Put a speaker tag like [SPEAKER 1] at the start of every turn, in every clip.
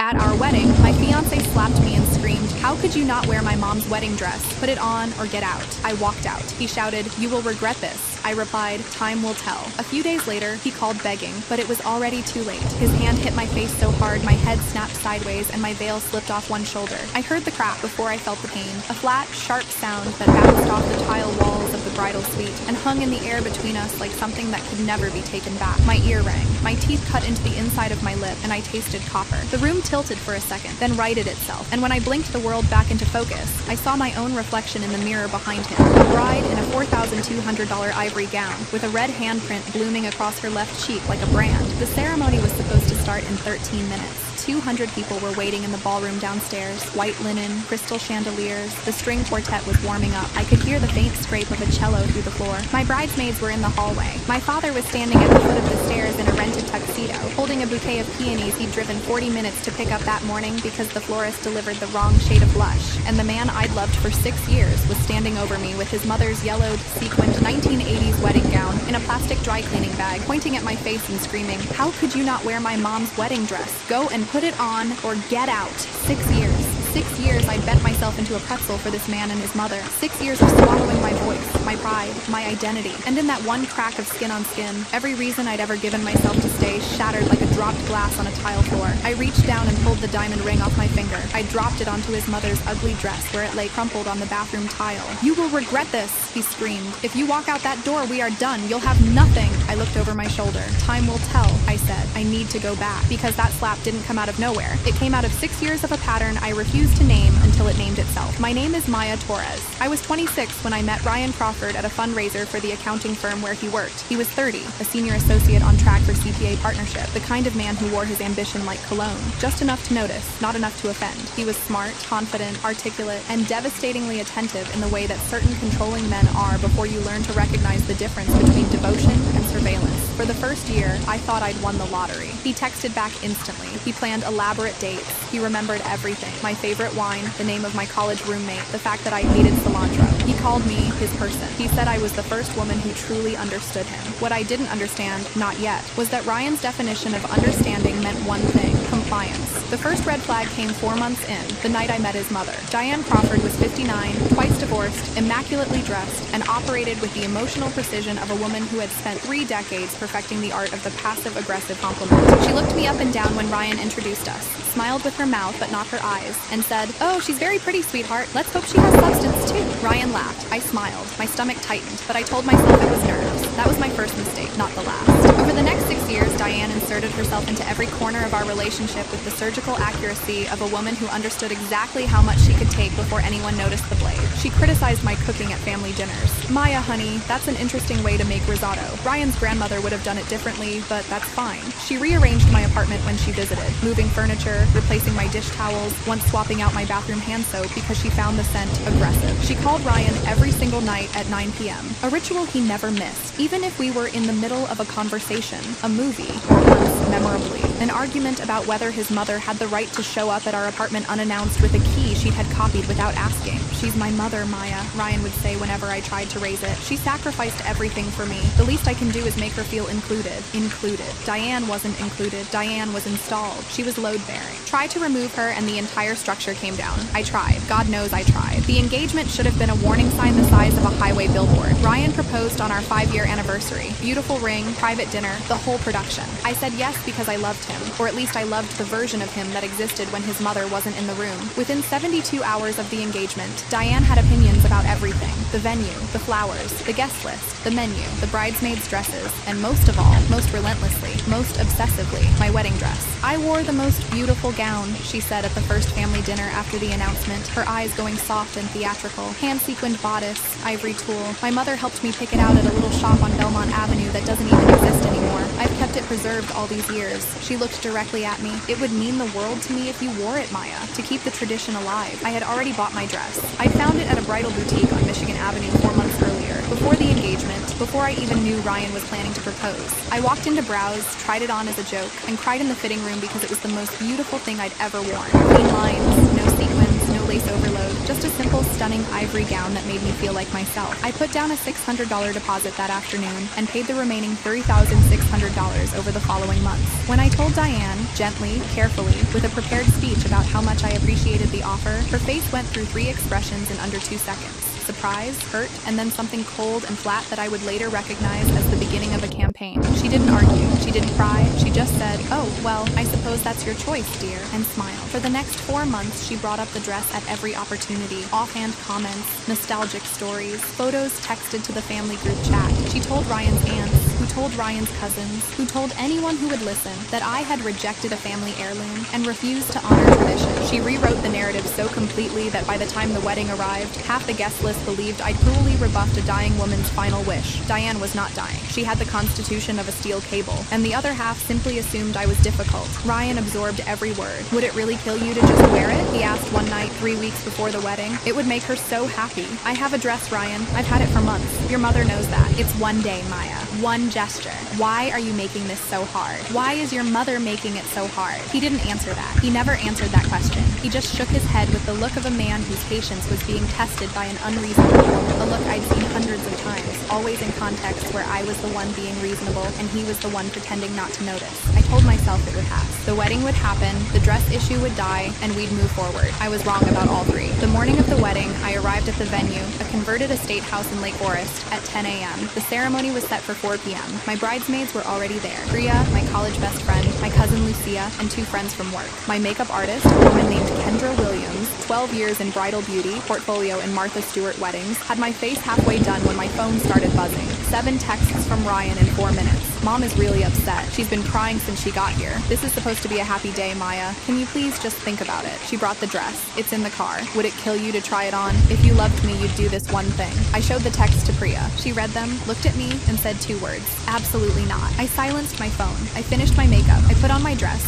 [SPEAKER 1] At our wedding, my fiancé slapped me and screamed, "How could you not wear my mom's wedding dress? Put it on or get out." I walked out. He shouted, "You will regret this." I replied, "Time will tell." A few days later, he called begging, but it was already too late. His hand hit my face so hard my head snapped sideways and my veil slipped off one shoulder. I heard the crack before I felt the pain, a flat, sharp sound that bounced off the tile walls of the bridal suite and hung in the air between us like something that could never be taken back. My ear rang. My teeth cut into the inside of my lip and I tasted copper. The room tilted for a second, then righted itself, and when I blinked the world back into focus, I saw my own reflection in the mirror behind him, a bride in a $4,200 ivory gown, with a red handprint blooming across her left cheek like a brand. The ceremony was supposed to start in 13 minutes. 200 people were waiting in the ballroom downstairs, white linen, crystal chandeliers. The string quartet was warming up. I could hear the faint scrape of a cello through the floor. My bridesmaids were in the hallway. My father was standing at the foot of the stairs in a rented tuxedo, holding a bouquet of peonies he'd driven 40 minutes to pick up that morning because the florist delivered the wrong shade of blush. And the man I'd loved for 6 years was standing over me with his mother's yellowed, sequined 1980s wedding gown in a plastic dry cleaning bag, pointing at my face and screaming, "How could you not wear my mom's wedding dress? Go and put it on or get out." 6 years. 6 years I'd bent myself into a pretzel for this man and his mother. 6 years of swallowing my voice, my pride, my identity. And in that one crack of skin on skin, every reason I'd ever given myself to stay shattered like a dropped glass on a tile floor. I reached down and pulled the diamond ring off my finger. I dropped it onto his mother's ugly dress where it lay crumpled on the bathroom tile. "You will regret this," he screamed. "If you walk out that door, we are done. You'll have nothing." I looked over my shoulder. "Time will tell," I said. "I need to go back." Because that slap didn't come out of nowhere. It came out of 6 years of a pattern I refused to name until it named itself. My name is Maya Torres. I was 26 when I met Ryan Crawford at a fundraiser for the accounting firm where he worked. He was 30, a senior associate on track for CPA partnership, the kind of man who wore his ambition like cologne. Just enough to notice, not enough to offend. He was smart, confident, articulate, and devastatingly attentive in the way that certain controlling men are before you learn to recognize the difference between devotion and surveillance. For the first year, I thought I'd won the lottery. He texted back instantly. He planned elaborate dates. He remembered everything. My favorite wine, the name of my college roommate, the fact that I hated cilantro. He called me his person. He said I was the first woman who truly understood him. What I didn't understand, not yet, was that Ryan's definition of understanding meant one thing: compliance. The first red flag came 4 months in, the night I met his mother. Diane Crawford was 59, twice divorced, immaculately dressed, and operated with the emotional precision of a woman who had spent 3 decades perfecting the art of the passive-aggressive compliment. She looked me up and down when Ryan introduced us, smiled with her mouth but not her eyes, and said, "Oh, she's very pretty, sweetheart. Let's hope she has substance too." Ryan laughed. I smiled. My stomach tightened, but I told myself it was nerves. That was my first mistake, not the last. Over the next 6 years, Diane inserted herself into every corner of our relationship with the surgical accuracy of a woman who understood exactly how much she could take before anyone noticed the blade. She criticized my cooking at family dinners. "Maya, honey, that's an interesting way to make risotto. Ryan's grandmother would have done it differently, but that's fine." She rearranged my apartment when she visited, moving furniture, replacing my dish towels, once swapping out my bathroom hand soap because she found the scent aggressive. She called Ryan every single night at 9 p.m., a ritual he never missed, even if we were in the middle of a conversation, a movie, or once, memorably, an argument about whether his mother had the right to show up at our apartment unannounced with a key she'd had copied without asking. "She's my mother, Maya," Ryan would say whenever I tried to raise it. "She sacrificed everything for me. The least I can do is make her feel included." Included. Diane wasn't included. Diane was installed. She was load-bearing. Try to remove her and the entire structure came down. I tried. God knows I tried. The engagement should have been a warning sign the size of a highway billboard. Ryan proposed on our 5-year anniversary. Beautiful ring, private dinner, the whole production. I said yes because I loved him, or at least I loved the version of him that existed when his mother wasn't in the room. Within 72 hours of the engagement, Diane had opinions about everything: the venue, the flowers, the guest list, the menu, the bridesmaids' dresses, and most of all, most relentlessly, most obsessively, my wedding dress. "I wore the most beautiful gown," she said at the first family dinner after the announcement, her eyes going soft and theatrical. Hand-sequined bodice, ivory tulle. My mother helped me pick it out at a little shop on Belmont Avenue that doesn't even exist anymore. I've kept it preserved all these years. She looked directly at me. "It would mean the world to me if you wore it, Maya, to keep the tradition alive." I had already bought my dress. I found it at a bridal boutique on Michigan Avenue 4 months earlier, before the engagement, before I even knew Ryan was planning to propose. I walked in to browse, tried it on as a joke, and cried in the fitting room because it was the most beautiful thing I'd ever worn. Clean lines, no sequins, no lace overload, just a simple, stunning ivory gown that made me feel like myself. I put down a $600 deposit that afternoon and paid the remaining $30,600 over the following months. When I told Diane, gently, carefully, with a prepared speech about how much I appreciated the offer, her face went through 3 expressions in under 2 seconds. Surprise, hurt, and then something cold and flat that I would later recognize as the beginning of a campaign. She didn't argue, she didn't cry, she just said, "Oh, well, I suppose that's your choice, dear," and smiled. For the next 4 months, she brought up the dress at every opportunity. Offhand comments, nostalgic stories, photos texted to the family group chat. She told Ryan's aunts, who told Ryan's cousins, who told anyone who would listen, that I had rejected a family heirloom and refused to honor tradition. She rewrote the narrative so completely that by the time the wedding arrived, half the guest list believed I'd cruelly rebuffed a dying woman's final wish. Diane was not dying. She had the constitution of a steel cable, and the other half simply assumed I was difficult. Ryan absorbed every word. "Would it really kill you to just wear it?" he asked one night 3 weeks before the wedding. "It would make her so happy." "I have a dress, Ryan. I've had it for months. Your mother knows that. It's one day, Maya. One gesture. Why are you making this so hard? Why is your mother making it so hard?" He didn't answer that. He never answered that question. He just shook his head with the look of a man whose patience was being tested by an unreasonable woman. A look I'd seen hundreds of times, always in contexts where I was the one being reasonable and he was the one pretending not to notice. I told myself it would pass. The wedding would happen, the dress issue would die, and we'd move forward. I was wrong about all 3. The morning of the wedding, I arrived at the venue, a converted estate house in Lake Forest, at 10 a.m. The ceremony was set for 4 p.m. My bridesmaids were already there. Priya, my college best friend, my cousin Lucia, and 2 friends from work. My makeup artist, a woman named Kendra Williams, 12 years in bridal beauty, portfolio in Martha Stewart weddings, had my face halfway done when my phone started buzzing. 7 texts from Ryan in 4 minutes. "Mom is really upset. She's been crying since she got here. This is supposed to be a happy day, Maya. Can you please just think about it? She brought the dress. It's in the car. Would it kill you to try it on? If you loved me, you'd do this one thing." I showed the text to Priya. She read them, looked at me, and said 2 words. "Absolutely not." I silenced my phone. I finished my makeup. I put on my dress,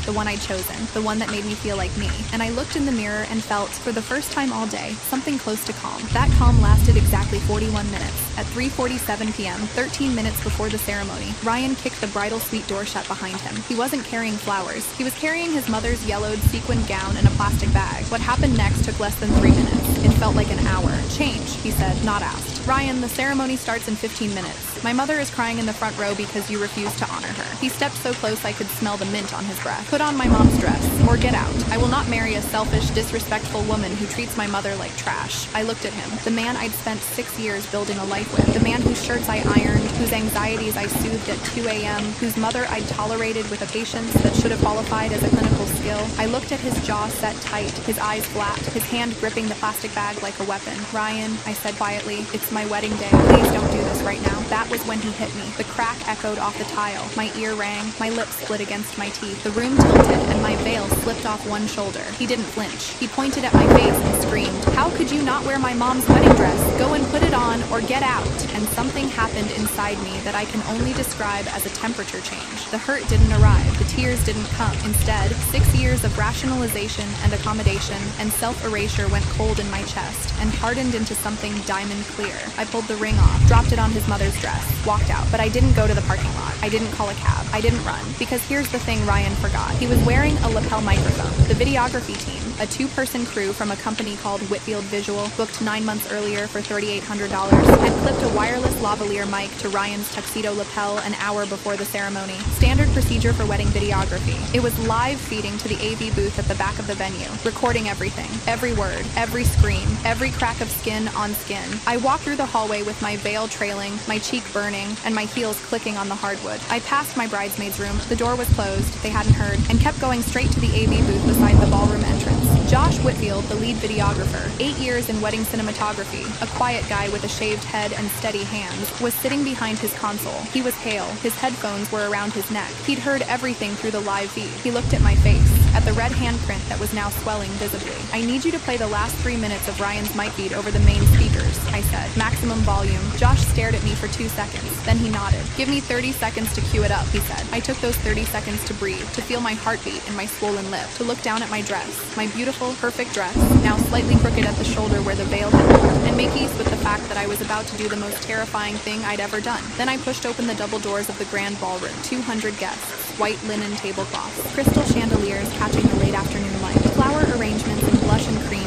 [SPEAKER 1] the one I'd chosen, the one that made me feel like me. And I looked in the mirror and felt, for the first time all day, something close to calm. That calm lasted exactly 41 minutes. At 3:47 p.m., 13 minutes before the ceremony, Ryan kicked the bridal suite door shut behind him. He wasn't carrying flowers. He was carrying his mother's yellowed sequined gown in a plastic bag. What happened next took less than 3 minutes. It felt like an hour. "Change," he said, not asked. "Ryan, the ceremony starts in 15 minutes. My mother is crying in the front row because you refused to honor her." He stepped so close I could smell the mint on his breath. "Put on my mom's dress, or get out. I will not marry a selfish, disrespectful woman who treats my mother like trash." I looked at him, the man I'd spent 6 years building a life with, the man whose shirts I ironed, whose anxieties I soothed at 2 a.m., whose mother I'd tolerated with a patience that should have qualified as a clinical skill. I looked at his jaw set tight, his eyes flat, his hand gripping the plastic bag like a weapon. "Ryan," I said quietly, "it's my wedding day. Please don't do this right now." That was when he hit me. The crack echoed off the tile. My ear rang, my lips split against my teeth. The room tilted, and my veil slipped off one shoulder. He didn't flinch. He pointed at my face and screamed, "How could you not wear my mom's wedding dress? Go and put it on, or get out." And something happened inside me that I can only describe as a temperature change. The hurt didn't arrive. The tears didn't come. Instead, 6 years of rationalization and accommodation and self-erasure went cold in my chest and hardened into something diamond clear. I pulled the ring off, dropped it on his mother's dress, walked out. But I didn't go to the parking lot. I didn't call a cab. I didn't run. Because here's the thing Ryan forgot. He was wearing a lapel microphone. The videography team, a 2-person crew from a company called Whitfield Visual, booked 9 months earlier for $3,800, had clipped a wireless lavalier mic to Ryan's tuxedo lapel an hour before the ceremony. Standard procedure for wedding videography. It was live feeding to the AV booth at the back of the venue, recording everything, every word, every scream, every crack of skin on skin. I walked through the hallway with my veil trailing, my cheek burning, and my heels clicking on the hardwood. I passed my bridesmaid's room. The door was closed, they hadn't heard, and kept going straight to the AV booth beside the ballroom entrance. Josh Whitfield, the lead videographer, 8 years in wedding cinematography, a quiet guy with a shaved head and steady hands, was sitting behind his console. He was pale. His headphones were around his neck. He'd heard everything through the live feed. He looked at my face, at the red handprint that was now swelling visibly. "I need you to play the last 3 minutes of Ryan's mic feed over the main speakers," I said. "Maximum volume." Josh stared at me for 2 seconds. Then he nodded. "Give me 30 seconds to cue it up," he said. I took those 30 seconds to breathe, to feel my heartbeat in my swollen lip, to look down at my dress, my beautiful, perfect dress, now slightly crooked at the shoulder where the veil had pulled, and make peace with the fact that I was about to do the most terrifying thing I'd ever done. Then I pushed open the double doors of the grand ballroom. 200 guests, white linen tablecloths, crystal chandeliers catching the late afternoon light, flower arrangements in blush and cream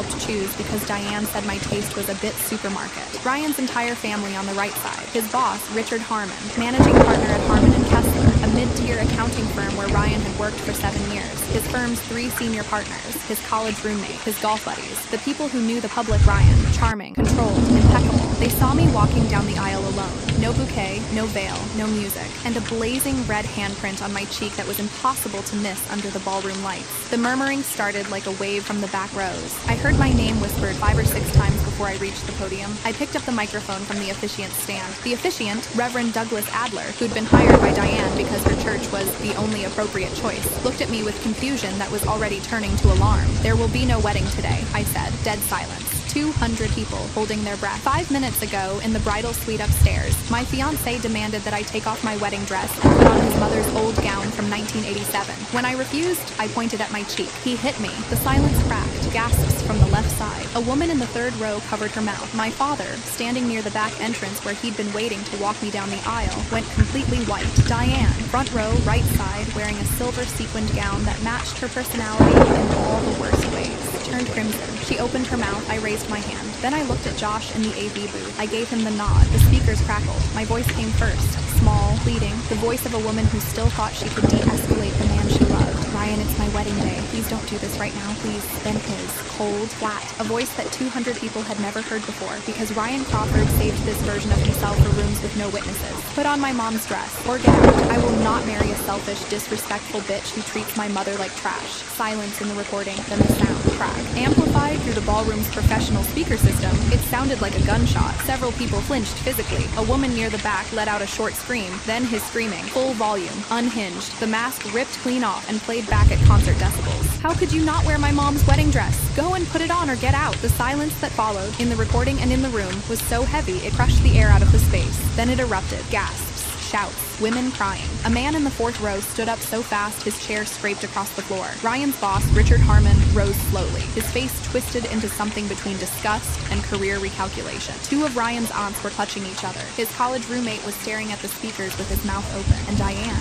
[SPEAKER 1] helped choose because Diane said my taste was a bit supermarket. Ryan's entire family on the right side. His boss, Richard Harmon, managing partner at Harmon & Kessler, a mid-tier accounting firm where Ryan had worked for 7 years. His firm's 3 senior partners, his college roommate, his golf buddies, the people who knew the public Ryan, charming, controlled, impeccable. They saw me walking down the aisle alone. No bouquet, no veil, no music, and a blazing red handprint on my cheek that was impossible to miss under the ballroom lights. The murmuring started like a wave from the back rows. I heard my name whispered 5 or 6 times before I reached the podium. I picked up the microphone from the officiant's stand. The officiant, Reverend Douglas Adler, who'd been hired by Diane because her church was the only appropriate choice, looked at me with confusion that was already turning to alarm. "There will be no wedding today," I said. Dead silence. 200 people holding their breath. 5 minutes ago, in the bridal suite upstairs, my fiancé demanded that I take off my wedding dress and put on his mother's old gown from 1987. When I refused, I pointed at my cheek. He hit me. The silence cracked. Gasps from the left side. A woman in the 3rd row covered her mouth. My father, standing near the back entrance where he'd been waiting to walk me down the aisle, went completely white. Diane, front row, right side, wearing a silver sequined gown that matched her personality in all the worst ways, turned crimson. She opened her mouth. I raised my hand. Then I looked at Josh in the AV booth. I gave him the nod. The speakers crackled. My voice came first, small, pleading, the voice of a woman who still thought she could de-escalate the man she loved. "Ryan, it's my wedding day. Please don't do this right now, please." Then his, cold, flat, a voice that 200 people had never heard before, because Ryan Crawford saved this version of himself for rooms with no witnesses. "Put on my mom's dress, or get out. I will not marry a selfish, disrespectful bitch who treats my mother like trash." Silence in the recording, then the sound, crack. Amplified through the ballroom's professional speaker system, it sounded like a gunshot. Several people flinched physically. A woman near the back let out a short scream, then his screaming, full volume, unhinged. The mask ripped clean off and played back at concert decibels. "How could you not wear my mom's wedding dress? Go and put it on or get out." The silence that followed, in the recording and in the room, was so heavy it crushed the air out of the space. Then it erupted. Gasps, shouts, women crying. A man in the 4th row stood up so fast his chair scraped across the floor. Ryan's boss, Richard Harmon, rose slowly. His face twisted into something between disgust and career recalculation. 2 of Ryan's aunts were clutching each other. His college roommate was staring at the speakers with his mouth open. And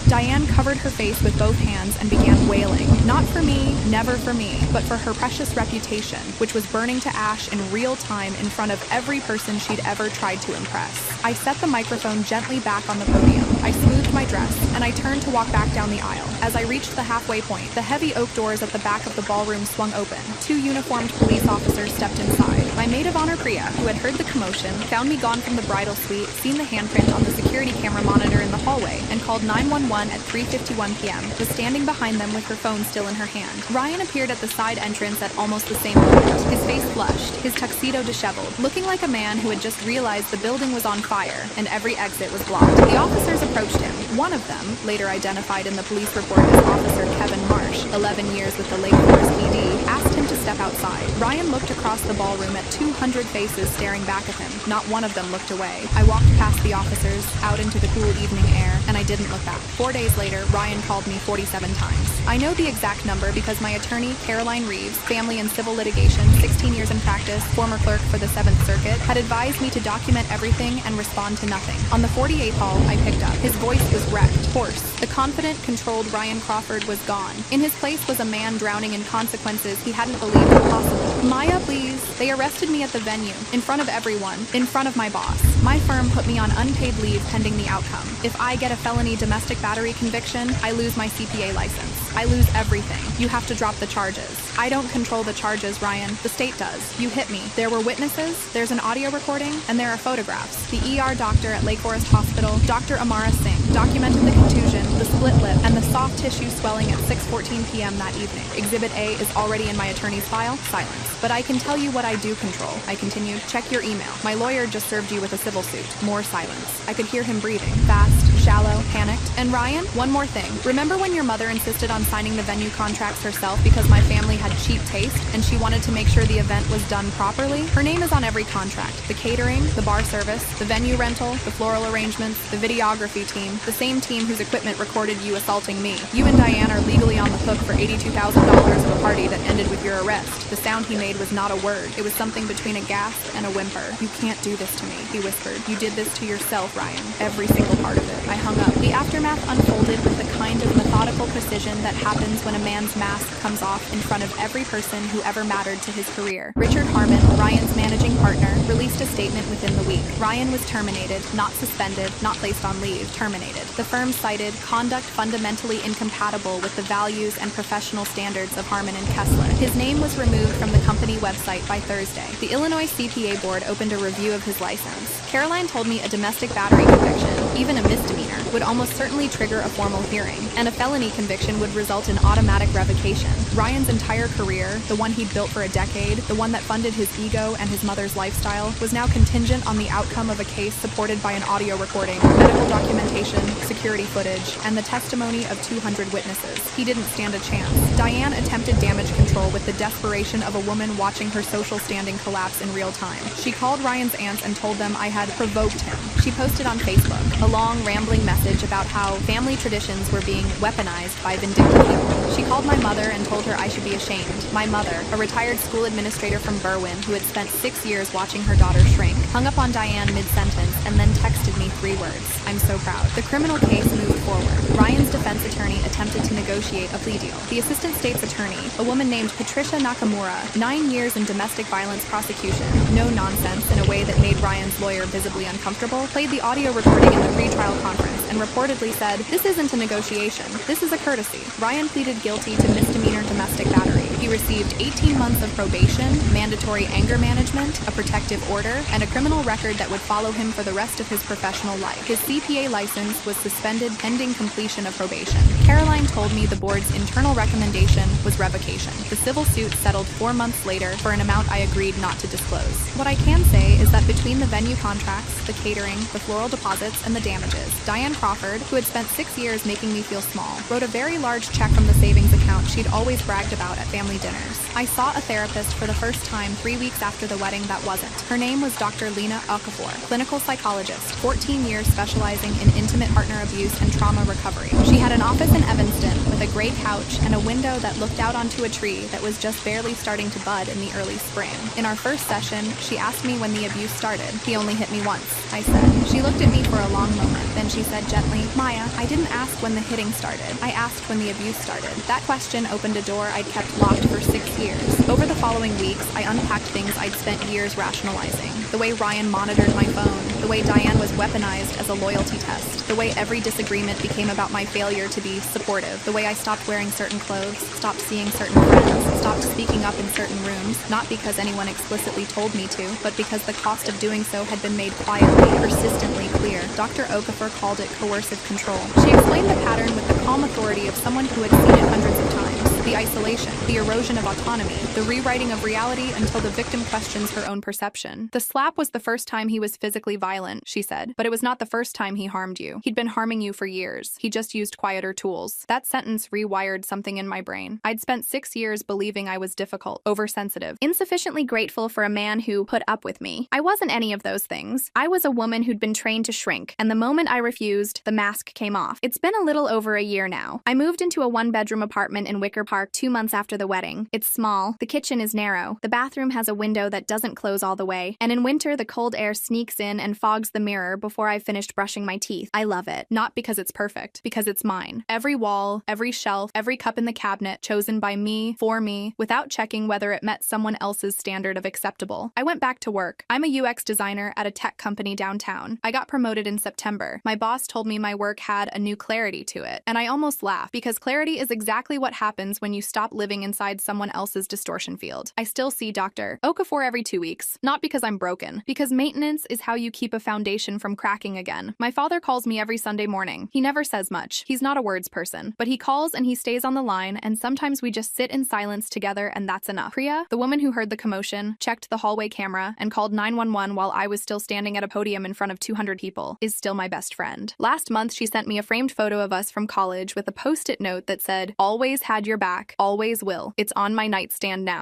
[SPEAKER 1] Diane covered her face with both hands and began wailing. Not for me, never for me, but for her precious reputation, which was burning to ash in real time in front of every person she'd ever tried to impress. I set the microphone gently back on the podium. I smoothed my dress, and I turned to walk back down the aisle. As I reached the halfway point, the heavy oak doors at the back of the ballroom swung open. 2 uniformed police officers stepped inside. My maid of honor, Priya, who had heard the commotion, found me gone from the bridal suite, seen the handprint on the security camera monitor in the hallway, and called 911 at 3:51 p.m., was standing behind them with her phone still in her hand. Ryan appeared at the side entrance at almost the same moment. His face flushed, his tuxedo disheveled, looking like a man who had just realized the building was on fire and every exit was blocked. The officers approached him. One of them, later identified in the police report as Officer Kevin Marsh, 11 years with the Lake Forest PD, asked him to step outside. Ryan looked across the ballroom at 200 faces staring back at him. Not one of them looked away. I walked past the officers, out into the cool evening air, and I didn't look back. 4 days later, Ryan called me 47 times. I know the exact number because my attorney, Caroline Reeves, family and civil litigation, 16 years in practice, former clerk for the 7th Circuit, had advised me to document everything and respond to nothing. On the 48th call, I picked up. His voice was wrecked, hoarse. The confident, controlled Ryan Crawford was gone. In his place was a man drowning in consequences he hadn't believed were possible. "Maya, please." They arrested me at the venue, in front of everyone, in front of my boss. My firm put me on unpaid leave pending the outcome. If I get a felony domestic battery conviction, I lose my CPA license. I lose everything. You have to drop the charges. I don't control the charges, Ryan. The state does. You hit me. There were witnesses, there's an audio recording, and there are photographs. The ER doctor at Lake Forest Hospital, Dr. Amara Singh, documented the contusion, the split lip, and the soft tissue swelling at 6:14 p.m. that evening. Exhibit A is already in my attorney's file. Silence. But I can tell you what I do control. I continued. Check your email. My lawyer just served you with a civil suit. More silence. I could hear him breathing. Fast, shallow, panicked. And Ryan, one more thing. Remember when your mother insisted on signing the venue contracts herself because my family had cheap taste and she wanted to make sure the event was done properly? Her name is on every contract. The catering, the bar service, the venue rental, the floral arrangements, the videography team, the same team whose equipment recorded you assaulting me. You and Diane are legally on the hook for $82,000 of a party that ended with your arrest. The sound he made was not a word. It was something between a gasp and a whimper. "You can't do this to me," he whispered. "You did this to yourself, Ryan. Every single part of it. I I hung up. The aftermath unfolded with the kind of methodical precision that happens when a man's mask comes off in front of every person who ever mattered to his career. Richard Harmon, Ryan's managing partner, released a statement within the week. Ryan was terminated, not suspended, not placed on leave, terminated. The firm cited conduct fundamentally incompatible with the values and professional standards of Harmon and Kessler. His name was removed from the company website by Thursday. The Illinois CPA board opened a review of his license. Caroline told me a domestic battery conviction, even a misdemeanor, would almost certainly trigger a formal hearing, and a felony conviction would result in automatic revocation. Ryan's entire career, the one he'd built for a decade, the one that funded his ego and his mother's lifestyle, was now contingent on the outcome of a case supported by an audio recording, medical documentation, security footage, and the testimony of 200 witnesses. He didn't stand a chance. Diane attempted damage control with the desperation of a woman watching her social standing collapse in real time. She called Ryan's aunts and told them I had provoked him. She posted on Facebook a long, rambling message about how family traditions were being weaponized by vindictive people. She called my mother and told her I should be ashamed. My mother, a retired school administrator from Berwyn who had spent 6 years watching her daughter shrink, hung up on Diane mid-sentence and then texted me 3 words: "I'm so proud." The criminal case moved forward. Ryan's defense attorney attempted to negotiate a plea deal. The assistant state's attorney, a woman named Patricia Nakamura, 9 years in domestic violence prosecution, no nonsense in a way that made Ryan's lawyer visibly uncomfortable, played the audio recording in the pre-trial conference and reportedly said, "This isn't a negotiation. This is a courtesy." Ryan pleaded guilty to misdemeanor domestic battery. He received 18 months of probation, mandatory anger management, a protective order, and a criminal record that would follow him for the rest of his professional life. His CPA license was suspended pending completion of probation. Caroline told me the board's internal recommendation was revocation. The civil suit settled 4 months later for an amount I agreed not to disclose. What I can say is that between the venue contracts, the catering, the floral deposits, and the damages, Diane Crawford, who had spent 6 years making me feel small, wrote a very large check from the savings account she'd always bragged about at family dinners. I saw a therapist for the first time 3 weeks after the wedding that wasn't. Her name was Dr. Lena Okafor, clinical psychologist, 14 years specializing in intimate partner abuse and trauma recovery. She had an office in Evanston with a gray couch and a window that looked out onto a tree that was just barely starting to bud in the early spring. In our first session, she asked me when the abuse started. "He only hit me once," I said. She looked at me for a long moment, then she said gently, "Maya, I didn't ask when the hitting started. I asked when the abuse started." That question opened a door I'd kept locked for 6 years. Over the following weeks, I unpacked things I'd spent years rationalizing. The way Ryan monitored my phone, the way Diane was weaponized as a loyalty test, the way every disagreement became about my failure to be supportive, the way I stopped wearing certain clothes, stopped seeing certain friends, stopped speaking up in certain rooms, not because anyone explicitly told me to, but because the cost of doing so had been made quietly, persistently clear. Dr. Okafor called it coercive control. She explained the pattern with the calm authority of someone who had seen it hundreds of times. The isolation, the erosion of autonomy, the rewriting of reality until the victim questions her own perception. "The slap was the first time he was physically violent," she said, "but it was not the first time he harmed you. He'd been harming you for years. He just used quieter tools." That sentence rewired something in my brain. I'd spent 6 years believing I was difficult, oversensitive, insufficiently grateful for a man who put up with me. I wasn't any of those things. I was a woman who'd been trained to shrink, and the moment I refused, the mask came off. It's been a little over a year now. I moved into a 1-bedroom apartment in Wicker Park 2 months after the wedding. It's small, the kitchen is narrow, the bathroom has a window that doesn't close all the way, and in winter the cold air sneaks in and fogs the mirror before I've finished brushing my teeth. I love it. Not because it's perfect, because it's mine. Every wall, every shelf, every cup in the cabinet chosen by me, for me, without checking whether it met someone else's standard of acceptable. I went back to work. I'm a UX designer at a tech company downtown. I got promoted in September. My boss told me my work had a new clarity to it, and I almost laughed because clarity is exactly what happens when you stop living inside someone else's distortion field. I still see Dr. Okafor every 2 weeks, not because I'm broken, because maintenance is how you keep a foundation from cracking again. My father calls me every Sunday morning. He never says much. He's not a words person, but he calls and he stays on the line, and sometimes we just sit in silence together and that's enough. Priya, the woman who heard the commotion, checked the hallway camera, and called 911 while I was still standing at a podium in front of 200 people, is still my best friend. Last month, she sent me a framed photo of us from college with a post-it note that said, "Always had your back, always will. It's on my nightstand now."